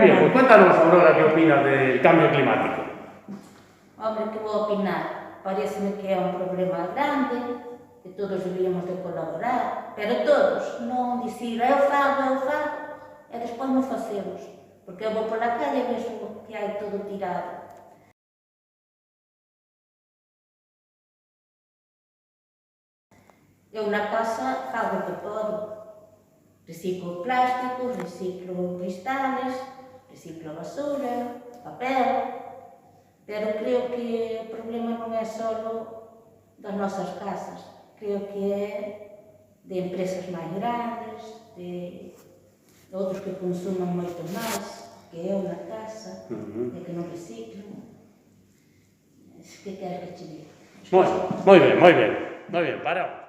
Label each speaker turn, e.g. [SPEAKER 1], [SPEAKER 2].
[SPEAKER 1] bien, pues cuéntanos, Aurora, qué opinas del cambio climático.
[SPEAKER 2] Hombre, que vou opinar? Pareceme que é un problema grande, que todos deberíamos de colaborar, pero todos, non dicir eu fago, e despois non facemos, porque eu vou pola calle e vexo que hai todo tirado. Eu na casa fago de todo. Reciclo plásticos, reciclo cristales, reciclo basura, papel. Pero creo que o problema non é só das nosas casas. Creo que é de empresas máis grandes, de outros que consuman moito máis que eu na casa, e que non reciclo. Que queres que che diga?
[SPEAKER 1] Moi ben, paramos.